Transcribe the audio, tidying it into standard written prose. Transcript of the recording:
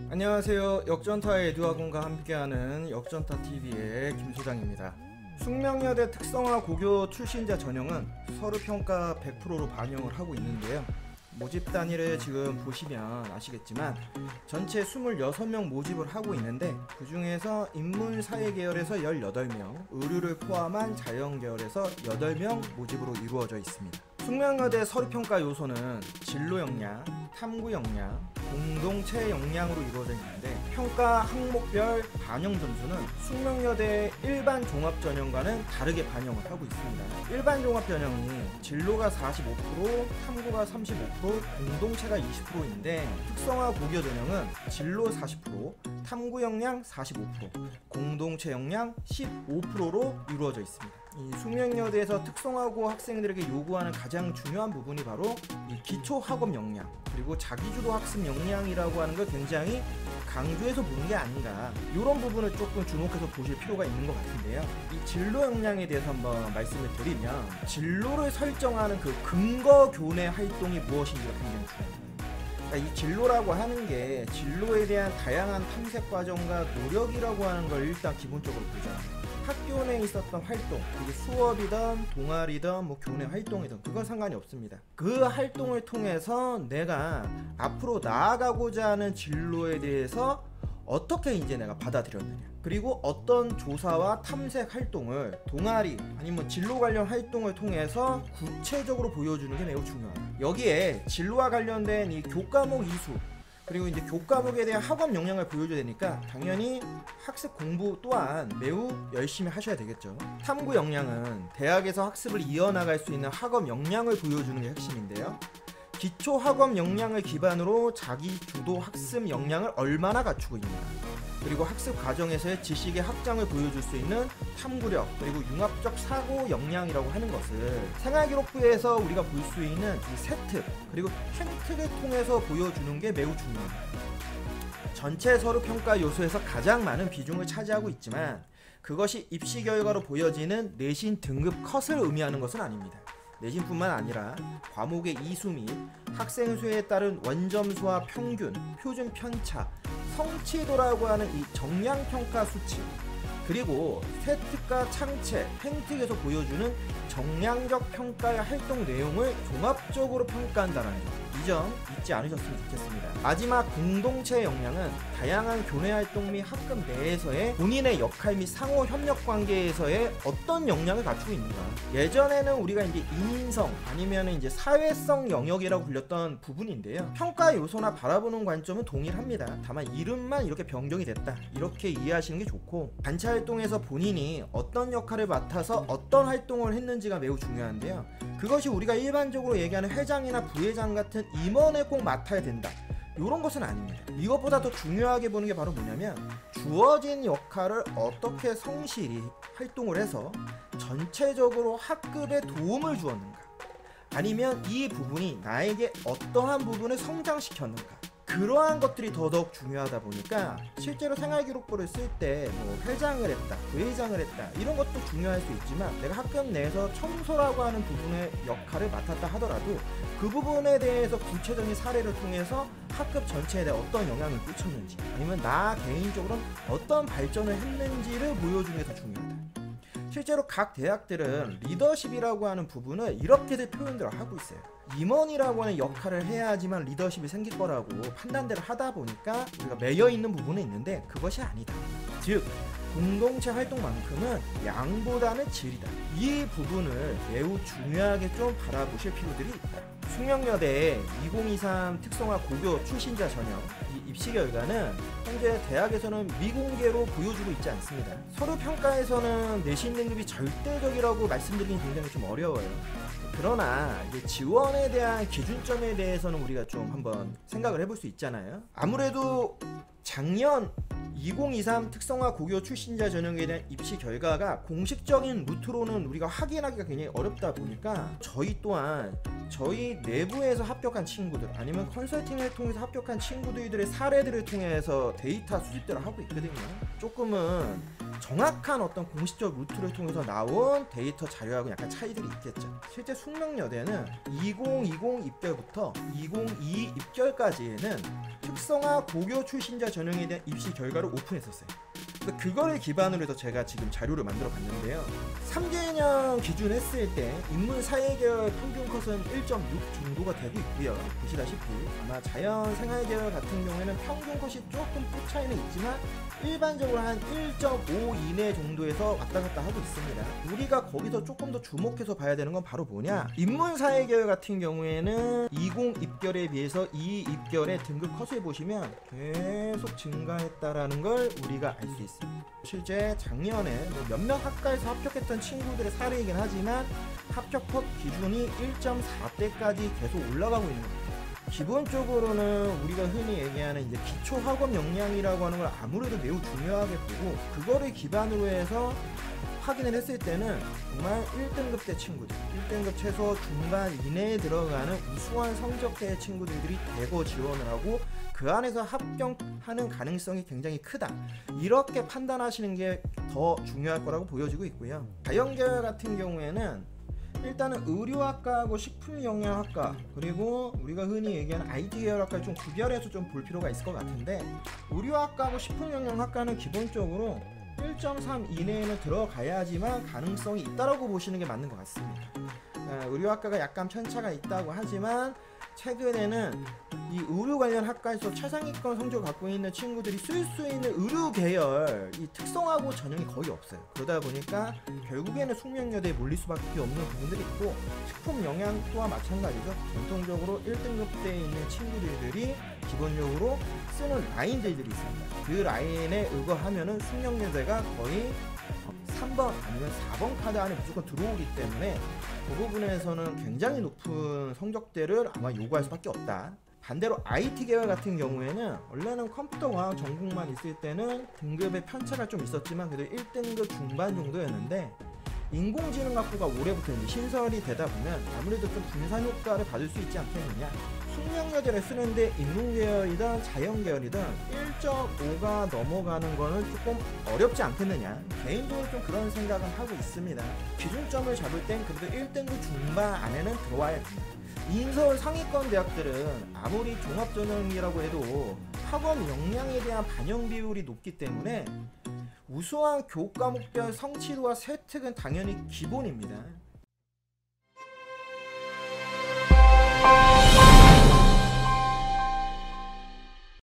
안녕하세요. 역전타의 에듀학원과 함께하는 역전타TV의 김소장입니다. 숙명여대 특성화 고교 출신자 전형은 서류평가 100%로 반영을 하고 있는데요. 모집 단위를 지금 보시면 아시겠지만 전체 26명 모집을 하고 있는데, 그 중에서 인문사회 계열에서 18명, 의류를 포함한 자연 계열에서 8명 모집으로 이루어져 있습니다. 숙명여대 서류평가 요소는 진로 역량, 탐구 역량, 공동체 역량으로 이루어져 있는데, 평가 항목별 반영 점수는 숙명여대 일반 종합전형과는 다르게 반영을 하고 있습니다. 일반 종합전형이 진로가 45%, 탐구가 35%, 공동체가 20%인데, 특성화 고교 전형은 진로 40%, 탐구 역량 45%, 공동체 역량 15%로 이루어져 있습니다. 이 숙명여대에서 특성화고 학생들에게 요구하는 가장 중요한 부분이 바로 이 기초 학업 역량, 그리고 자기주도 학습 역량이라고 하는 걸 굉장히 강조해서 보는 게 아닌가, 이런 부분을 조금 주목해서 보실 필요가 있는 것 같은데요. 이 진로 역량에 대해서 한번 말씀을 드리면, 진로를 설정하는 그 근거 교내 활동이 무엇인지가 굉장히 중요합니다. 그러니까 이 진로라고 하는 게 진로에 대한 다양한 탐색 과정과 노력이라고 하는 걸 일단 기본적으로 보잖아요. 학교 내에 있었던 활동, 이게 수업이든 동아리든 뭐 교내 활동이든 그건 상관이 없습니다. 그 활동을 통해서 내가 앞으로 나아가고자 하는 진로에 대해서 어떻게 이제 내가 받아들였느냐, 그리고 어떤 조사와 탐색 활동을 동아리 아니면 진로 관련 활동을 통해서 구체적으로 보여주는 게 매우 중요합니다. 여기에 진로와 관련된 이 교과목 이수, 그리고 이제 교과목에 대한 학업 역량을 보여줘야 되니까 당연히 학습 공부 또한 매우 열심히 하셔야 되겠죠. 탐구 역량은 대학에서 학습을 이어나갈 수 있는 학업 역량을 보여주는 게 핵심인데요. 기초 학업 역량을 기반으로 자기 주도 학습 역량을 얼마나 갖추고 있는가, 그리고 학습 과정에서의 지식의 확장을 보여줄 수 있는 탐구력, 그리고 융합적 사고 역량이라고 하는 것을 생활기록부에서 우리가 볼 수 있는 이 세특, 그리고 행특을 통해서 보여주는 게 매우 중요합니다. 전체 서류평가 요소에서 가장 많은 비중을 차지하고 있지만, 그것이 입시 결과로 보여지는 내신 등급 컷을 의미하는 것은 아닙니다. 내신뿐만 아니라 과목의 이수 및 학생 수에 따른 원점수와 평균, 표준 편차, 성취도라고 하는 이 정량평가 수치, 그리고 세특과 창체, 행특에서 보여주는 정량적 평가의 활동 내용을 종합적으로 평가한다는 점, 이 점 잊지 않으셨으면 좋겠습니다. 마지막 공동체 역량은 다양한 교내 활동 및 학급 내에서의 본인의 역할 및 상호 협력 관계에서의 어떤 역량을 갖추고 있는가. 예전에는 우리가 이제 인성 아니면 이제 사회성 영역이라고 불렸던 부분인데요. 평가 요소나 바라보는 관점은 동일합니다. 다만 이름만 이렇게 변경이 됐다, 이렇게 이해하시는 게 좋고, 단체 활동에서 본인이 어떤 역할을 맡아서 어떤 활동을 했는지가 매우 중요한데요. 그것이 우리가 일반적으로 얘기하는 회장이나 부회장 같은 임원을 꼭 맡아야 된다, 이런 것은 아닙니다. 이것보다 더 중요하게 보는 게 바로 뭐냐면, 주어진 역할을 어떻게 성실히 활동을 해서 전체적으로 학급에 도움을 주었는가, 아니면 이 부분이 나에게 어떠한 부분을 성장시켰는가, 그러한 것들이 더더욱 중요하다 보니까 실제로 생활기록부를 쓸 때 뭐 회장을 했다, 부회장을 했다, 이런 것도 중요할 수 있지만, 내가 학급 내에서 청소라고 하는 부분의 역할을 맡았다 하더라도 그 부분에 대해서 구체적인 사례를 통해서 학급 전체에 대해 어떤 영향을 끼쳤는지, 아니면 나 개인적으로는 어떤 발전을 했는지를 보여주는 게 더 중요하다. 실제로 각 대학들은 리더십이라고 하는 부분을 이렇게들 표현들을 하고 있어요. 임원이라고 하는 역할을 해야지만 리더십이 생길 거라고 판단들을 하다 보니까 우리가 매여 있는 부분이 있는데, 그것이 아니다. 즉, 공동체 활동만큼은 양보다는 질이다. 이 부분을 매우 중요하게 좀 바라보실 필요들이 있다. 숙명여대 2023 특성화 고교 출신자 전형, 이 입시 결과는 현재 대학에서는 미공개로 보여주고 있지 않습니다. 서류평가에서는 내신 등급이 절대적이라고 말씀드리긴 굉장히 좀 어려워요. 그러나 이제 지원에 대한 기준점에 대해서는 우리가 좀 한번 생각을 해볼 수 있잖아요. 아무래도 작년 2023 특성화 고교 출신자 전형에 대한 입시 결과가 공식적인 루트로는 우리가 확인하기가 굉장히 어렵다 보니까, 저희 또한 저희 내부에서 합격한 친구들 아니면 컨설팅을 통해서 합격한 친구들의 사례들을 통해서 데이터 수집들을 하고 있거든요. 조금은 정확한 어떤 공식적 루트를 통해서 나온 데이터 자료하고 약간 차이들이 있겠죠. 실제 숙명여대는 2020 입결부터 2022 입결까지에는 특성화 고교 출신자 전형에 대한 입시 결과를 오픈했었어요. 그거를 기반으로 해서 제가 지금 자료를 만들어 봤는데요. 3개년 기준 했을 때 인문 사회계열 평균 컷은 1.6 정도가 되고 있고요. 보시다시피 아마 자연 생활계열 같은 경우에는 평균 컷이 조금 폭 차이는 있지만 일반적으로 한 1.5 이내 정도에서 왔다 갔다 하고 있습니다. 우리가 거기서 조금 더 주목해서 봐야 되는 건 바로 뭐냐, 인문 사회계열 같은 경우에는 20 입결에 비해서 2 입결의 등급 컷을 보시면 계속 증가했다라는 걸 우리가 알 수 있습니다. 실제 작년에 몇몇 학과에서 합격했던 친구들의 사례이긴 하지만 합격 컷 기준이 1.4대까지 계속 올라가고 있는 거예요. 기본적으로는 우리가 흔히 얘기하는 이제 기초 학업 역량이라고 하는 걸 아무래도 매우 중요하게 보고, 그거를 기반으로 해서 확인을 했을 때는 정말 1등급 대 친구들, 1등급 최소 중반 이내에 들어가는 우수한 성적대의 친구들이 대거 지원을 하고 그 안에서 합격하는 가능성이 굉장히 크다, 이렇게 판단하시는 게 더 중요할 거라고 보여지고 있고요. 자연계열 같은 경우에는 일단은 의료학과하고 식품영양학과, 그리고 우리가 흔히 얘기하는 IT 계열학과를 좀 구별해서 좀 볼 필요가 있을 것 같은데, 의료학과하고 식품영양학과는 기본적으로 1.3 이내에는 들어가야지만 가능성이 있다라고 보시는 게 맞는 것 같습니다. 의료학과가 약간 편차가 있다고 하지만 최근에는 이 의료 관련 학과에서 최상위권 성적을 갖고 있는 친구들이 쓸 수 있는 의료 계열 이 특성화고 전형이 거의 없어요. 그러다 보니까 결국에는 숙명여대에 몰릴 수밖에 없는 부분들이 있고, 식품 영양 또한 마찬가지죠. 전통적으로 1등급대에 있는 친구들이 기본적으로 쓰는 라인들이 있습니다. 그 라인에 의거하면은 숙명여대가 거의 3번 아니면 4번 카드 안에 무조건 들어오기 때문에 그 부분에서는 굉장히 높은 성적대를 아마 요구할 수밖에 없다. 반대로 IT 계열 같은 경우에는 원래는 컴퓨터과학 전공만 있을 때는 등급의 편차가 좀 있었지만 그래도 1등급 중반 정도였는데, 인공지능학부가 올해부터 이제 신설이 되다 보면 아무래도 좀 분산 효과를 받을 수 있지 않겠느냐. 숙명여대를 쓰는데 인문계열이든 자연계열이든 1.5가 넘어가는 거는 조금 어렵지 않겠느냐, 개인적으로 좀 그런 생각은 하고 있습니다. 기준점을 잡을 땐 그래도 1등급 중반 안에는 들어와야 됩니다. 인서울 상위권 대학들은 아무리 종합전형이라고 해도 학업 역량에 대한 반영 비율이 높기 때문에 우수한 교과목별 성취도와 세특은 당연히 기본입니다.